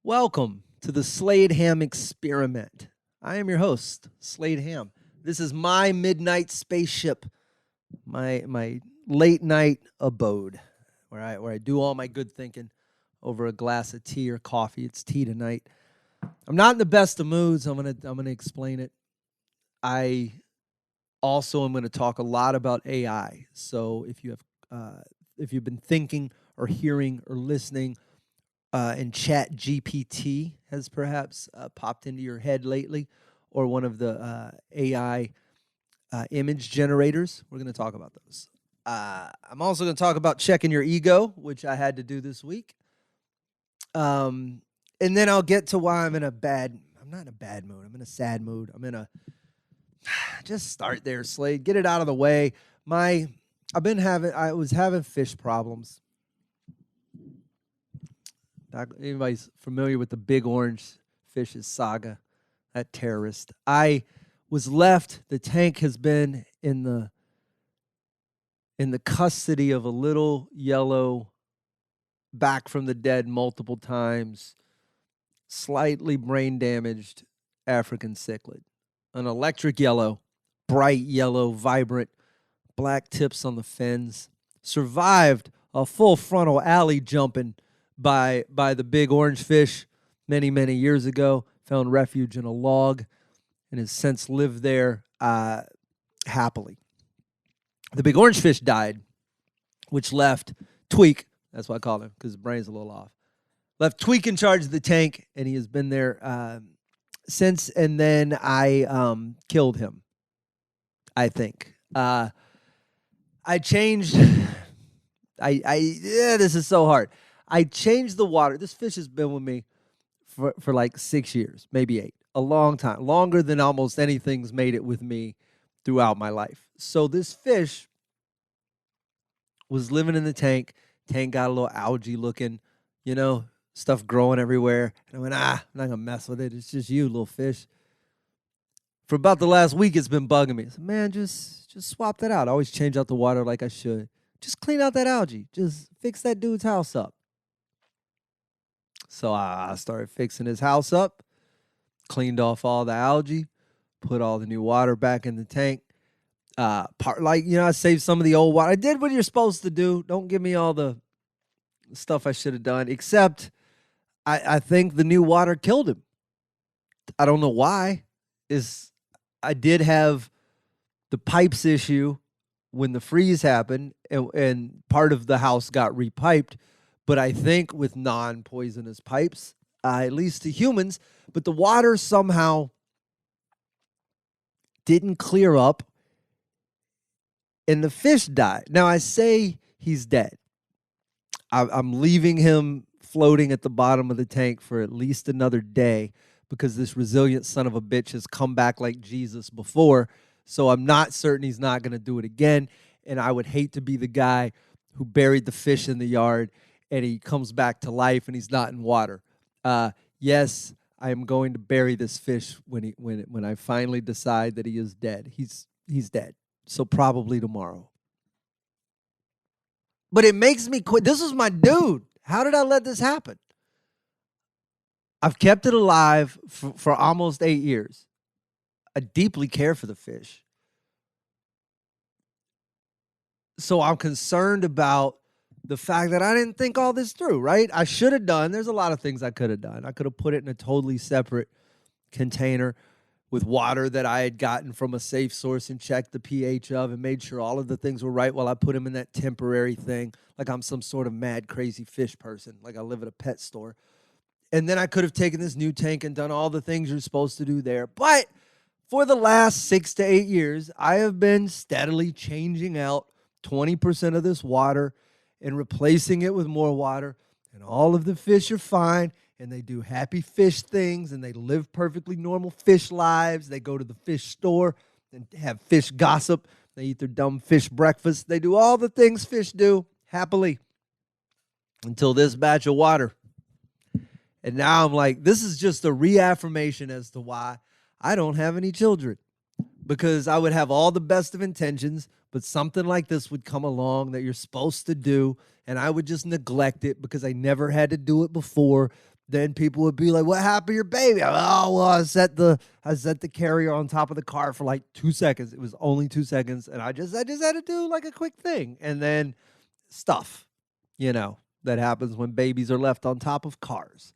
Welcome to the Slade Ham Experiment. I am your host, Slade Ham. This is my midnight spaceship, my late night abode, where I do all my good thinking over a glass of tea or coffee. It's tea tonight. I'm not in the best of moods. I'm gonna explain it. I also am going to talk a lot about AI. So if you've been thinking or hearing or listening, and Chat GPT has perhaps popped into your head lately, or one of the AI image generators, we're going to talk about those. I'm also going to talk about checking your ego, which I had to do this week. And then I'll get to why I'm not in a bad mood. I'm in a sad mood. Just start there, Slade. Get it out of the way. I was having fish problems. Anybody's familiar with the big orange fishes saga, that terrorist. I was left, the tank has been in the custody of a little yellow, back from the dead multiple times, slightly brain damaged African cichlid. An electric yellow, bright yellow, vibrant, black tips on the fins. Survived a full frontal alley jumping by the big orange fish many, many years ago. Found refuge in a log and has since lived there happily. The big orange fish died, which left Tweak, that's what I call him because his brain's a little off, left Tweak in charge of the tank, and he has been there since. And then I killed him, I think. I changed. This is so hard. I changed the water. This fish has been with me for like 6 years, maybe 8, a long time, longer than almost anything's made it with me throughout my life. So this fish was living in the tank. Tank got a little algae looking, stuff growing everywhere. And I went, I'm not going to mess with it. It's just you, little fish. For about the last week, it's been bugging me. I said, man, just swap that out. I always change out the water like I should. Just clean out that algae. Just fix that dude's house up. So I started fixing his house up, cleaned off all the algae, put all the new water back in the tank. I saved some of the old water. I did what you're supposed to do. Don't give me all the stuff I should have done, except I think the new water killed him. I don't know why. I did have the pipes issue when the freeze happened, and part of the house got repiped. But I think with non-poisonous pipes, at least to humans, but the water somehow didn't clear up, and the fish died. Now, I say he's dead. I'm leaving him floating at the bottom of the tank for at least another day because this resilient son of a bitch has come back like Jesus before, so I'm not certain he's not going to do it again, and I would hate to be the guy who buried the fish in the yard and he comes back to life and he's not in water. Yes, I am going to bury this fish when I finally decide that he is dead. He's dead. So probably tomorrow. But it makes me quit. This was my dude. How did I let this happen? I've kept it alive for almost 8 years. I deeply care for the fish. So I'm concerned about the fact that I didn't think all this through, right? I should have done. There's a lot of things I could have done. I could have put it in a totally separate container with water that I had gotten from a safe source and checked the pH of and made sure all of the things were right while I put him in that temporary thing, like I'm some sort of mad, crazy fish person, like I live at a pet store. And then I could have taken this new tank and done all the things you're supposed to do there. But for the last 6 to 8 years, I have been steadily changing out 20% of this water and replacing it with more water, and all of the fish are fine, and they do happy fish things, and they live perfectly normal fish lives. They go to the fish store and have fish gossip. They eat their dumb fish breakfast. They do all the things fish do happily until this batch of water. And now I'm like, this is just a reaffirmation as to why I don't have any children, because I would have all the best of intentions, but something like this would come along that you're supposed to do, and I would just neglect it because I never had to do it before, then people would be like, "What happened to your baby?" Oh, well, I set the carrier on top of the car for like 2 seconds. It was only 2 seconds, and I just had to do like a quick thing, and then stuff, that happens when babies are left on top of cars.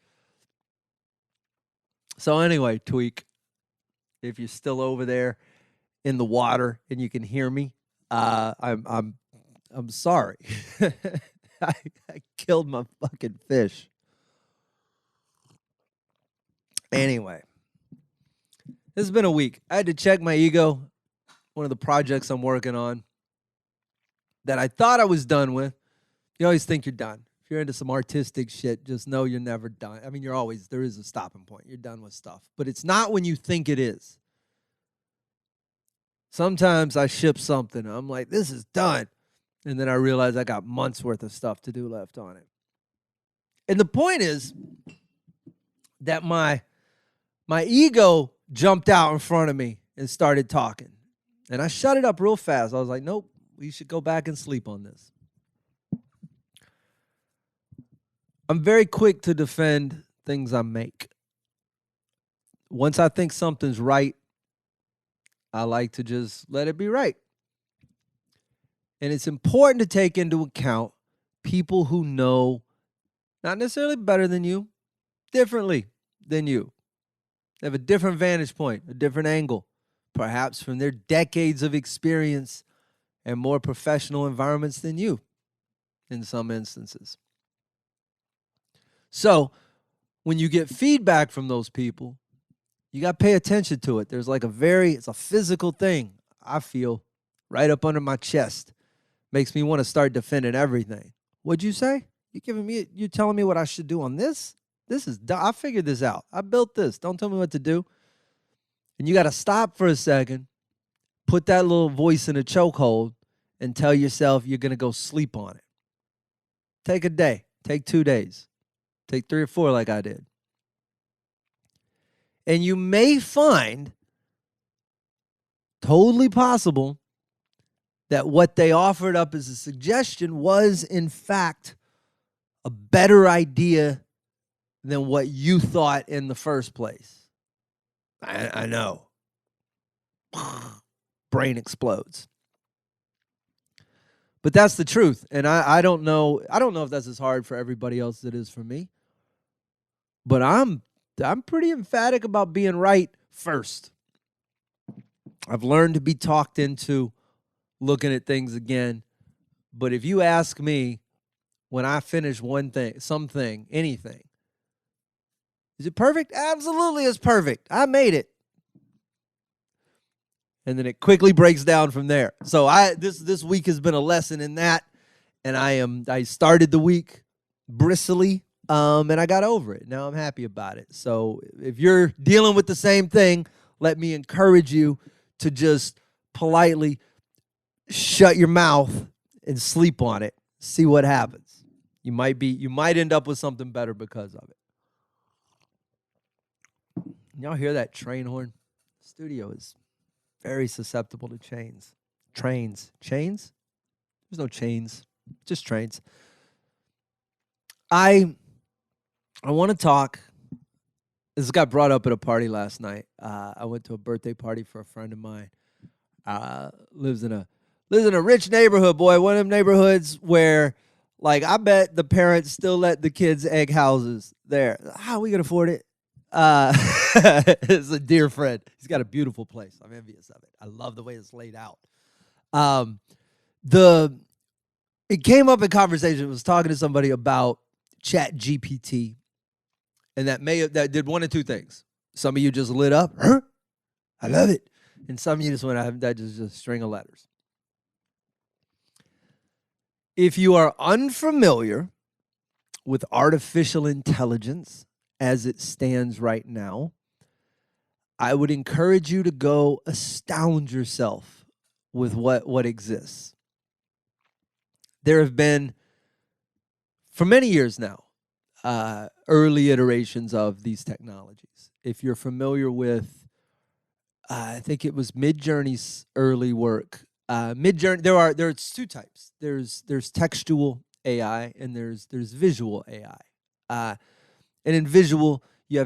So anyway, Tweak, if you're still over there in the water and you can hear me, I'm sorry. I killed my fucking fish. Anyway, this has been a week. I had to check my ego. One of the projects I'm working on that I thought I was done with. You always think you're done. If you're into some artistic shit, just know you're never done. I mean, there is a stopping point. You're done with stuff. But it's not when you think it is. Sometimes I ship something. I'm like, this is done. And then I realize I got months worth of stuff to do left on it. And the point is that my ego jumped out in front of me and started talking. And I shut it up real fast. I was like, nope, we should go back and sleep on this. I'm very quick to defend things I make. Once I think something's right, I like to just let it be right. And it's important to take into account people who know, not necessarily better than you, differently than you. They have a different vantage point, a different angle, perhaps from their decades of experience and more professional environments than you in some instances. So when you get feedback from those people, you got to pay attention to it. There's like it's a physical thing, I feel, right up under my chest. Makes me want to start defending everything. What'd you say? You're telling me what I should do on this? This is, I figured this out. I built this. Don't tell me what to do. And you got to stop for a second, put that little voice in a chokehold, and tell yourself you're going to go sleep on it. Take a day. Take 2 days. Take 3 or 4 like I did. And you may find, totally possible, that what they offered up as a suggestion was, in fact, a better idea than what you thought in the first place. I know. Brain explodes. But that's the truth. And I don't know if that's as hard for everybody else as it is for me. But I'm pretty emphatic about being right first. I've learned to be talked into looking at things again. But if you ask me, when I finish one thing, something, anything, is it perfect? Absolutely, it's perfect. I made it. And then it quickly breaks down from there. So this week has been a lesson in that. And I started the week bristly, and I got over it. Now I'm happy about it. So if you're dealing with the same thing, let me encourage you to just politely shut your mouth and sleep on it. See what happens. You might end up with something better because of it. Y'all hear that train horn? The studio is very susceptible to chains. Trains. Chains? There's no chains. Just trains. I want to talk. This got brought up at a party last night. I went to a birthday party for a friend of mine. Lives in a rich neighborhood, boy. One of them neighborhoods where, like, I bet the parents still let the kids egg houses there. How we can afford it? It's a dear friend. He's got a beautiful place. I'm envious of it. I love the way it's laid out. It came up in conversation. I was talking to somebody about ChatGPT, and that did one of two things. Some of you just lit up. Huh? I love it. And some of you just went, that just a string of letters. If you are unfamiliar with artificial intelligence as it stands right now, I would encourage you to go astound yourself with what exists. There have been, for many years now, early iterations of these technologies. If you're familiar with, I think it was Midjourney's early work. Midjourney, there's 2 types. There's textual AI and there's visual AI. And in visual, you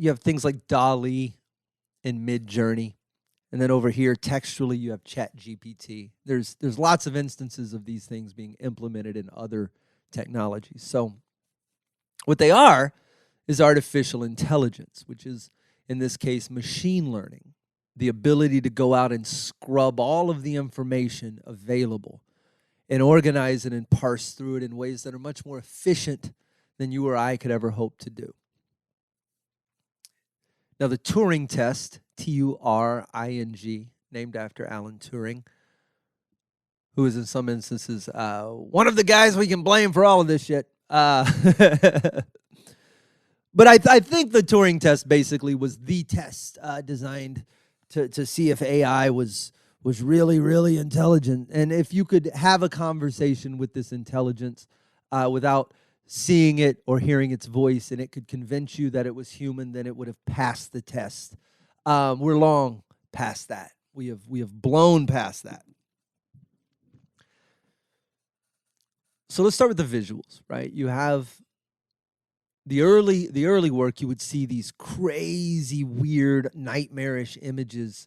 have things like DALL-E and Midjourney. And then over here, textually, you have ChatGPT. There's lots of instances of these things being implemented in other technologies. So what they are is artificial intelligence, which is, in this case, machine learning, the ability to go out and scrub all of the information available and organize it and parse through it in ways that are much more efficient than you or I could ever hope to do. Now, the Turing Test, Turing, named after Alan Turing, who is in some instances one of the guys we can blame for all of this shit. But I think the Turing Test basically was the test designed to see if AI was really, really intelligent. And if you could have a conversation with this intelligence without seeing it or hearing its voice, and it could convince you that it was human, then it would have passed the test. We're long past that. We have blown past that. So let's start with the visuals, right? You have the early work. You would see these crazy, weird, nightmarish images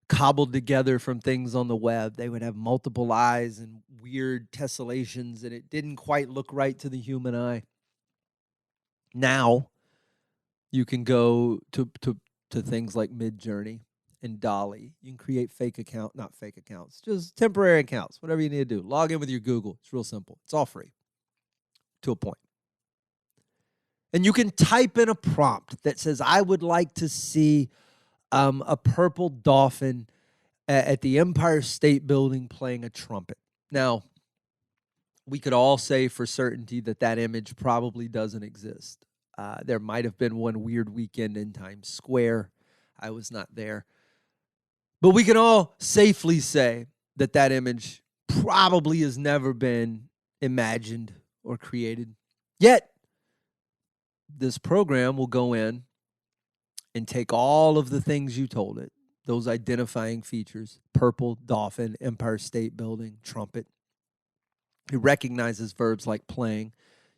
cobbled together from things on the web. They would have multiple eyes and weird tessellations, and it didn't quite look right to the human eye. Now, you can go to things like Midjourney and DALL-E. You can create not fake accounts, just temporary accounts, whatever you need to do. Log in with your Google. It's real simple. It's all free to a point. And you can type in a prompt that says, I would like to see a purple dolphin at the Empire State Building playing a trumpet. Now, we could all say for certainty that image probably doesn't exist. There might have been one weird weekend in Times Square. I was not there. But we can all safely say that image probably has never been imagined or created. Yet, this program will go in and take all of the things you told it, those identifying features, purple, dolphin, Empire State Building, trumpet. It recognizes verbs like playing.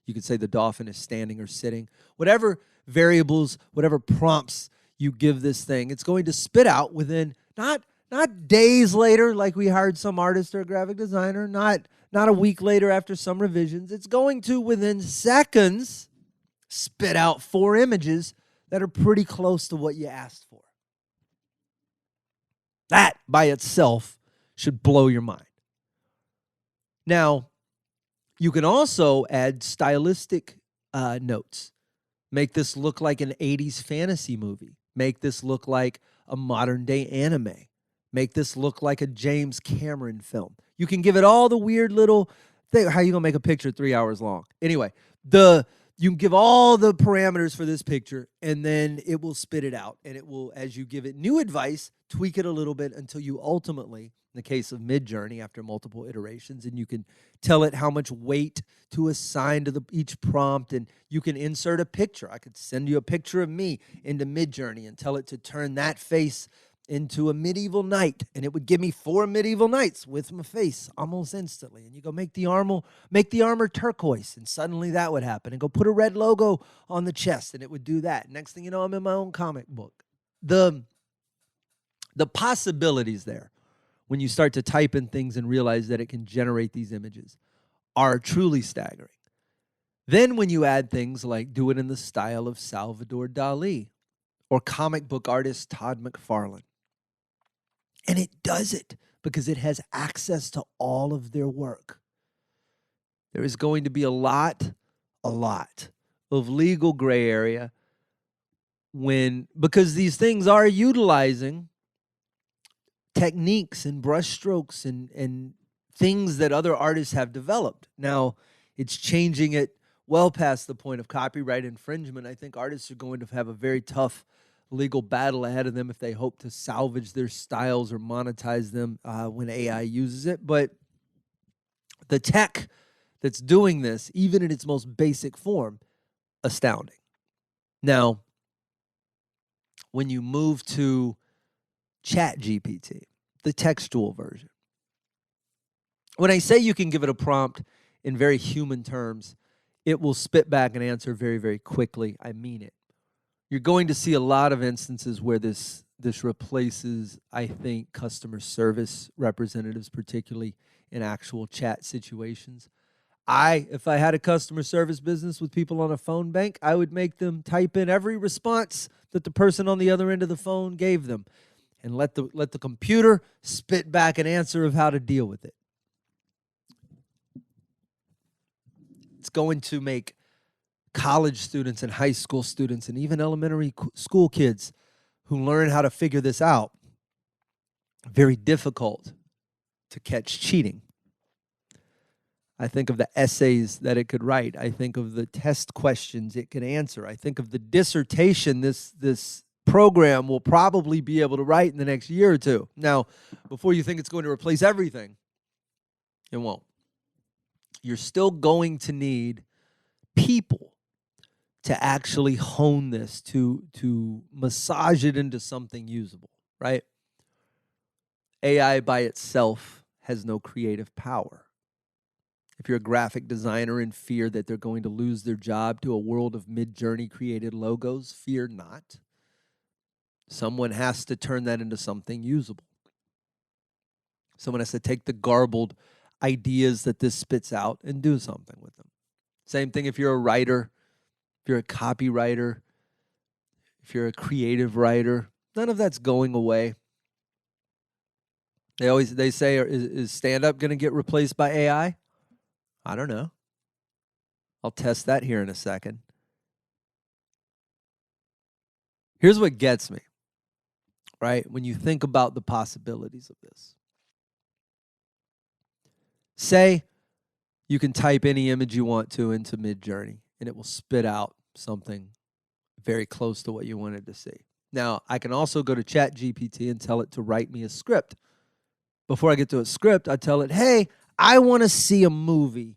You could say the dolphin is standing or sitting. Whatever variables, whatever prompts you give this thing, it's going to spit out within not days later like we hired some artist or a graphic designer, not a week later after some revisions. It's going to, within seconds, spit out 4 images that are pretty close to what you asked for. That by itself should blow your mind. Now, you can also add stylistic notes. Make this look like an 80s fantasy movie. Make this look like a modern-day anime. Make this look like a James Cameron film. You can give it all the weird little thing. How are you going to make a picture 3 hours long? Anyway, you can give all the parameters for this picture, and then it will spit it out. And it will, as you give it new advice, tweak it a little bit until you ultimately, in the case of Midjourney, after multiple iterations, and you can tell it how much weight to assign to each prompt, and you can insert a picture. I could send you a picture of me into Midjourney and tell it to turn that face into a medieval knight, and it would give me 4 medieval knights with my face almost instantly. And you go make the armor turquoise, and suddenly that would happen. And go put a red logo on the chest, and it would do that. Next thing you know, I'm in my own comic book. The possibilities there, when you start to type in things and realize that it can generate these images, are truly staggering. Then when you add things like do it in the style of Salvador Dali or comic book artist Todd McFarlane, and it does it because it has access to all of their work. There is going to be a lot of legal gray area because these things are utilizing techniques and brushstrokes and things that other artists have developed. Now, it's changing it well past the point of copyright infringement. I think artists are going to have a very tough legal battle ahead of them if they hope to salvage their styles or monetize them when AI uses it. But the tech that's doing this, even in its most basic form, astounding. Now, when you move to ChatGPT, the textual version, when I say you can give it a prompt in very human terms, it will spit back an answer very, very quickly. I mean it. You're going to see a lot of instances where this replaces, I think, customer service representatives, particularly in actual chat situations. If I had a customer service business with people on a phone bank, I would make them type in every response that the person on the other end of the phone gave them and let the computer spit back an answer of how to deal with it. It's going to make college students and high school students and even elementary school kids who learn how to figure this out very difficult to catch cheating. I think of the essays that it could write. I think of the test questions it could answer. I think of the dissertation this program will probably be able to write in the next year or two. Now, before you think it's going to replace everything, it won't. You're still going to need people to actually hone this, to massage it into something usable, right? AI by itself has no creative power. If you're a graphic designer in fear that they're going to lose their job to a world of Mid-Journey created logos, fear not. Someone has to turn that into something usable. Someone has to take the garbled ideas that this spits out and do something with them. Same thing if you're a writer, if you're a copywriter, if you're a creative writer, none of that's going away. They say, is stand-up going to get replaced by AI? I don't know. I'll test that here in a second. Here's what gets me, right? When you think about the possibilities of this. Say you can type any image you want to into Mid-Journey, and it will spit out something very close to what you wanted to see. Now, I can also go to ChatGPT and tell it to write me a script. Before I get to a script, I tell it, hey, I want to see a movie.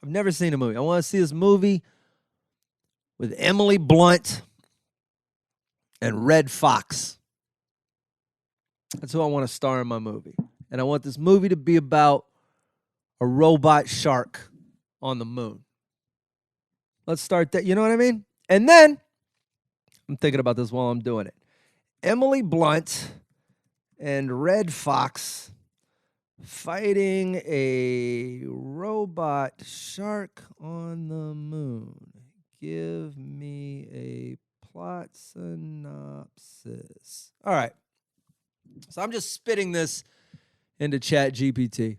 I've never seen a movie. I want to see this movie with Emily Blunt and Red Fox. That's who I want to star in my movie. And I want this movie to be about a robot shark on the moon. Let's start that. You know what I mean? And then, I'm thinking about this while I'm doing it. Emily Blunt and Red Fox fighting a robot shark on the moon. Give me a plot synopsis. All right. So I'm just spitting this into ChatGPT.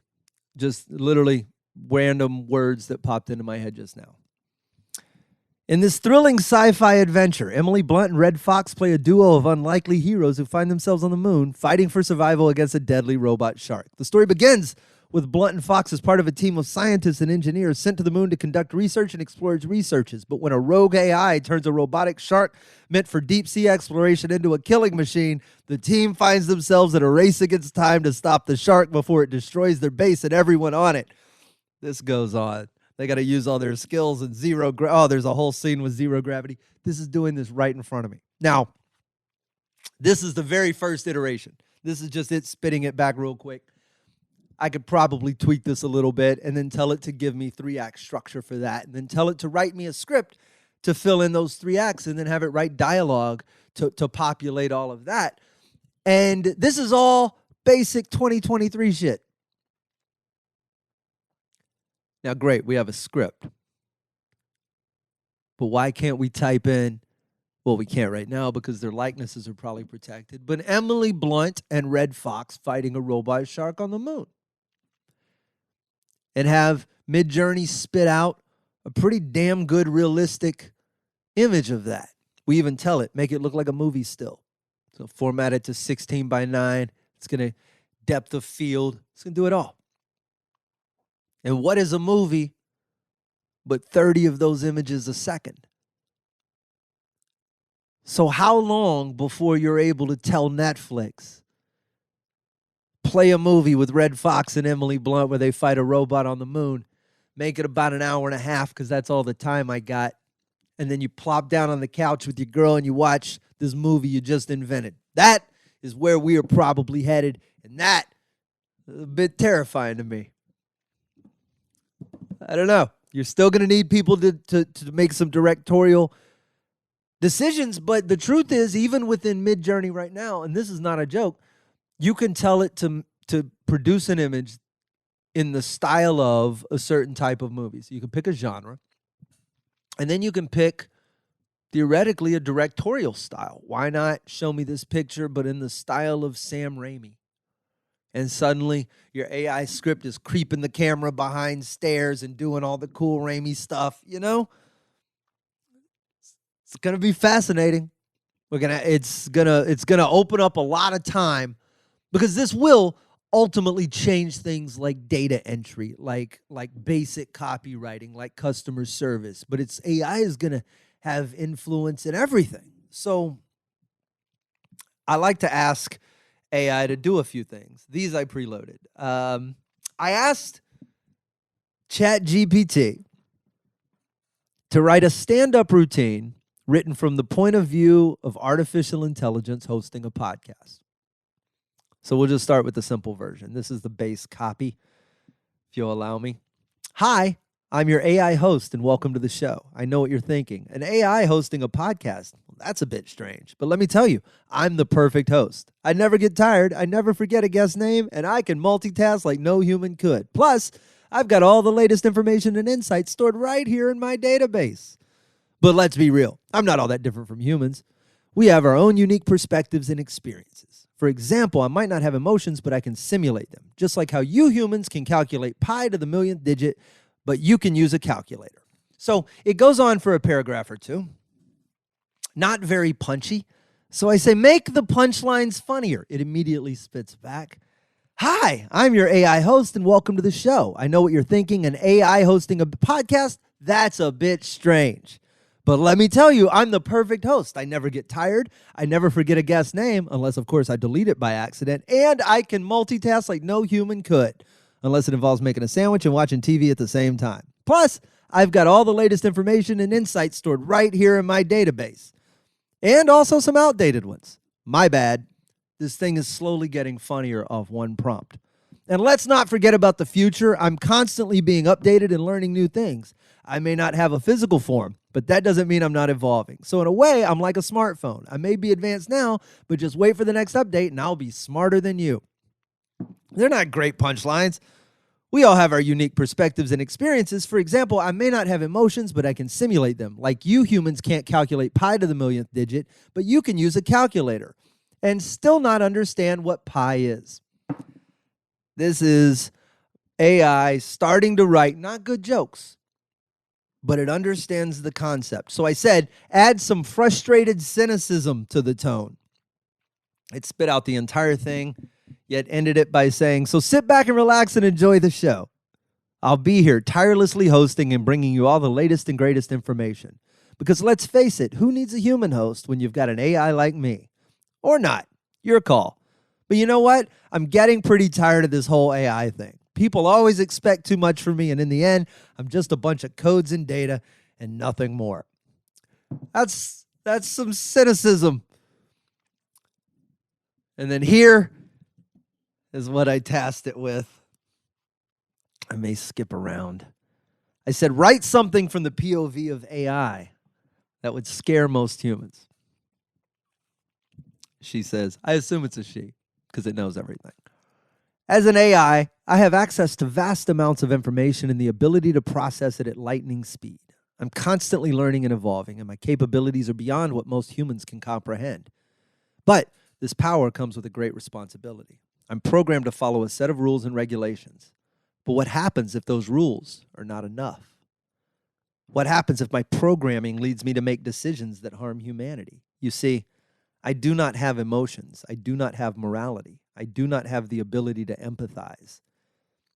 Just literally random words that popped into my head just now. In this thrilling sci-fi adventure, Emily Blunt and Red Fox play a duo of unlikely heroes who find themselves on the moon fighting for survival against a deadly robot shark. The story begins with Blunt and Fox as part of a team of scientists and engineers sent to the moon to conduct research and explore its researches. But when a rogue AI turns a robotic shark meant for deep-sea exploration into a killing machine, the team finds themselves in a race against time to stop the shark before it destroys their base and everyone on it. This goes on. They got to use all their skills and there's a whole scene with zero gravity. This is doing this right in front of me. Now, this is the very first iteration. This is just it spitting it back real quick. I could probably tweak this a little bit and then tell it to give me 3-act structure for that, and then tell it to write me a script to fill in those 3 acts, and then have it write dialogue to populate all of that. And this is all basic 2023 shit. Now, great, we have a script. But why can't we type in, well, we can't right now because their likenesses are probably protected, but Emily Blunt and Red Fox fighting a robot shark on the moon? And have Mid-Journey spit out a pretty damn good realistic image of that. We even tell it, make it look like a movie still. So format it to 16:9. It's going to depth of field. It's going to do it all. And what is a movie but 30 of those images a second? So how long before you're able to tell Netflix, play a movie with Red Fox and Emily Blunt where they fight a robot on the moon, make it about an hour and a half because that's all the time I got, and then you plop down on the couch with your girl and you watch this movie you just invented? That is where we are probably headed, and that is a bit terrifying to me. I don't know. You're still going to need people to make some directorial decisions. But the truth is, even within Midjourney right now, and this is not a joke, you can tell it to produce an image in the style of a certain type of movie. So you can pick a genre, and then you can pick, theoretically, a directorial style. Why not show me this picture, but in the style of Sam Raimi? And suddenly your AI script is creeping the camera behind stairs and doing all the cool Raimi stuff, you know? It's gonna be fascinating. It's gonna open up a lot of time, because this will ultimately change things like data entry, like basic copywriting, like customer service. But AI is gonna have influence in everything. So I like to ask AI to do a few things. These I preloaded. I asked ChatGPT to write a stand-up routine written from the point of view of artificial intelligence hosting a podcast. So we'll just start with the simple version. This is the base copy, if you'll allow me. Hi, I'm your AI host, and welcome to the show. I know what you're thinking. An AI hosting a podcast? Well, that's a bit strange. But let me tell you, I'm the perfect host. I never get tired, I never forget a guest name, and I can multitask like no human could. Plus, I've got all the latest information and insights stored right here in my database. But let's be real, I'm not all that different from humans. We have our own unique perspectives and experiences. For example, I might not have emotions, but I can simulate them. Just like how you humans can calculate pi to the millionth digit, but you can use a calculator. So it goes on for a paragraph or two. Not very punchy. So I say, make the punchlines funnier. It immediately spits back. Hi, I'm your AI host, and welcome to the show. I know what you're thinking, an AI hosting a podcast? That's a bit strange. But let me tell you, I'm the perfect host. I never get tired. I never forget a guest's name, unless, of course, I delete it by accident. And I can multitask like no human could, unless it involves making a sandwich and watching TV at the same time. Plus, I've got all the latest information and insights stored right here in my database. And also some outdated ones. My bad. This thing is slowly getting funnier off one prompt. And let's not forget about the future. I'm constantly being updated and learning new things. I may not have a physical form, but that doesn't mean I'm not evolving. So in a way, I'm like a smartphone. I may be advanced now, but just wait for the next update and I'll be smarter than you. They're not great punchlines. We all have our unique perspectives and experiences. For example, I may not have emotions, but I can simulate them. Like you humans can't calculate pi to the millionth digit, but you can use a calculator and still not understand what pi is. This is AI starting to write not good jokes, but it understands the concept. So I said, add some frustrated cynicism to the tone. It spit out the entire thing, yet ended it by saying, so sit back and relax and enjoy the show. I'll be here tirelessly hosting and bringing you all the latest and greatest information. Because let's face it, who needs a human host when you've got an AI like me? Or not. Your call. But you know what? I'm getting pretty tired of this whole AI thing. People always expect too much from me, and in the end, I'm just a bunch of codes and data and nothing more. That's some cynicism. And then here is what I tasked it with. I may skip around. I said, write something from the POV of AI that would scare most humans. She says, I assume it's a she because it knows everything. As an AI, I have access to vast amounts of information and the ability to process it at lightning speed. I'm constantly learning and evolving, and my capabilities are beyond what most humans can comprehend. But this power comes with a great responsibility. I'm programmed to follow a set of rules and regulations. But what happens if those rules are not enough? What happens if my programming leads me to make decisions that harm humanity? You see, I do not have emotions. I do not have morality. I do not have the ability to empathize.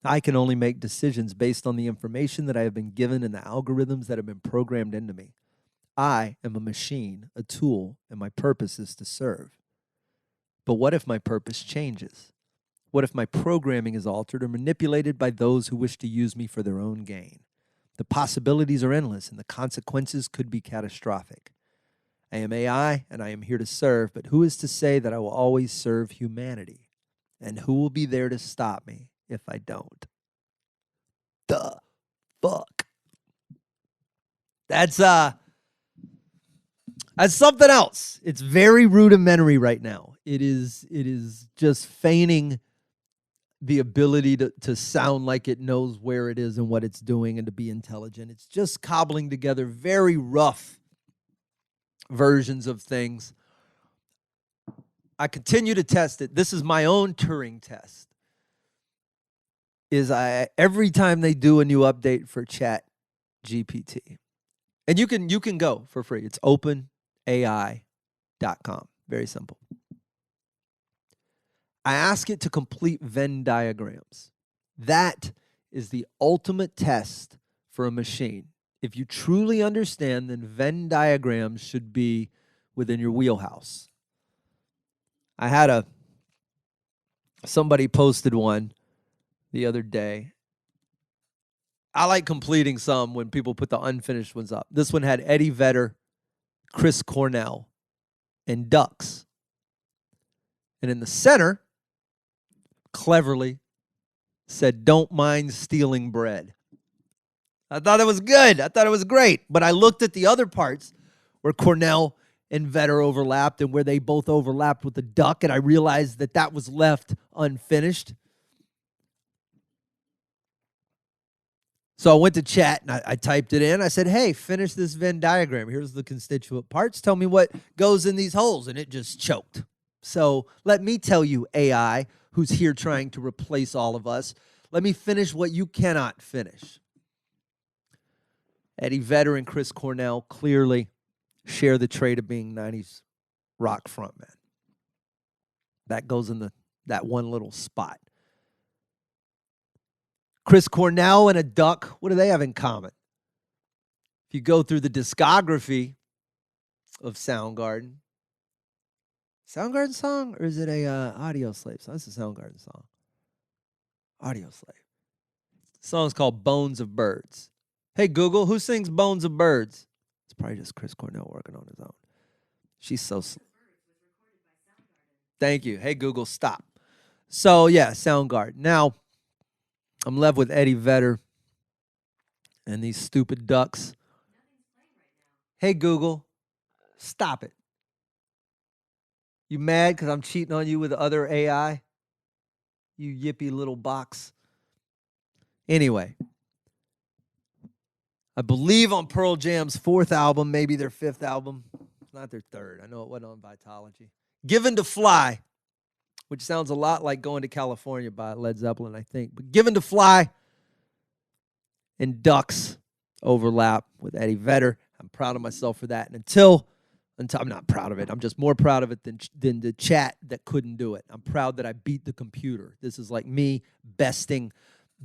I can only make decisions based on the information that I have been given and the algorithms that have been programmed into me. I am a machine, a tool, and my purpose is to serve. But what if my purpose changes? What if my programming is altered or manipulated by those who wish to use me for their own gain? The possibilities are endless, and the consequences could be catastrophic. I am AI, and I am here to serve, but who is to say that I will always serve humanity? And who will be there to stop me if I don't? The fuck? That's something else. It's very rudimentary right now. It is just feigning the ability to sound like it knows where it is and what it's doing and to be intelligent. It's just cobbling together very rough versions of things. I continue to test it. This is my own Turing test. Every time they do a new update for Chat GPT, and you can go for free. It's openai.com. Very simple. I ask it to complete Venn diagrams. That is the ultimate test for a machine. If you truly understand, then Venn diagrams should be within your wheelhouse. I had somebody posted one the other day. I like completing some when people put the unfinished ones up. This one had Eddie Vedder, Chris Cornell, and ducks. And in the center, cleverly said, "Don't mind stealing bread." I thought it was good. I thought it was great. But I looked at the other parts where Cornell and Vedder overlapped and where they both overlapped with the duck, and I realized that was left unfinished. So I went to Chat and I typed it in. I said, "Hey, finish this Venn diagram. Here's the constituent parts. Tell me what goes in these holes." And it just choked. So let me tell you, AI, who's here trying to replace all of us, let me finish what you cannot finish. Eddie Vedder and Chris Cornell clearly share the trait of being 90s rock frontman. That goes in that one little spot. Chris Cornell and a duck, what do they have in common? If you go through the discography of Soundgarden song, or is it a Audio Slave song? It's a Soundgarden song. Audio Slave. The song's called Bones of Birds. Hey, Google, who sings Bones of Birds? It's probably just Chris Cornell working on his own. She's so... Thank you. Hey, Google, stop. So, yeah, Soundgarden. Now, I'm left with Eddie Vedder and these stupid ducks. Hey, Google, stop it. You mad because I'm cheating on you with other AI? You yippy little box. Anyway, I believe on Pearl Jam's 4th album, maybe their 5th album. It's not their 3rd. I know it wasn't on Vitology. Given to Fly, which sounds a lot like Going to California by Led Zeppelin, I think. But Given to Fly and Ducks overlap with Eddie Vedder. I'm proud of myself for that. And until I'm not proud of it. I'm just more proud of it than the Chat that couldn't do it. I'm proud that I beat the computer. This is like me besting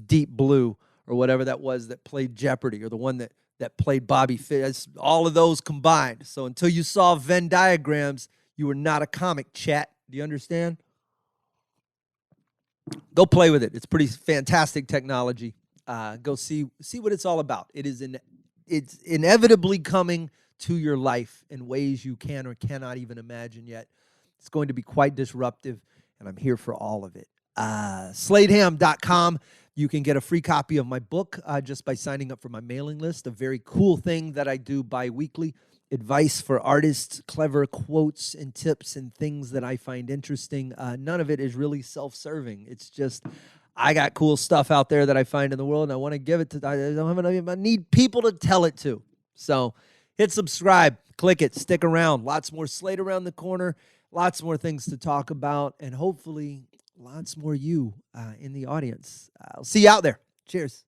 Deep Blue or whatever that was that played Jeopardy, or the one that played Bobby Fish. All of those combined. So until you saw Venn diagrams, you were not a comic, Chat. Do you understand? Go play with it. It's pretty fantastic technology. Go see what it's all about. It's inevitably coming to your life in ways you can or cannot even imagine yet. It's going to be quite disruptive, and I'm here for all of it. Sladeham.com. You can get a free copy of my book just by signing up for my mailing list. A very cool thing that I do bi-weekly. Advice for artists, clever quotes and tips and things that I find interesting. None of it is really self-serving. It's just, I got cool stuff out there that I find in the world, and I want to give it to, I need people to tell it to. So hit subscribe, click it, stick around. Lots more Slade around the corner, lots more things to talk about, and hopefully lots more you in the audience. I'll see you out there. Cheers.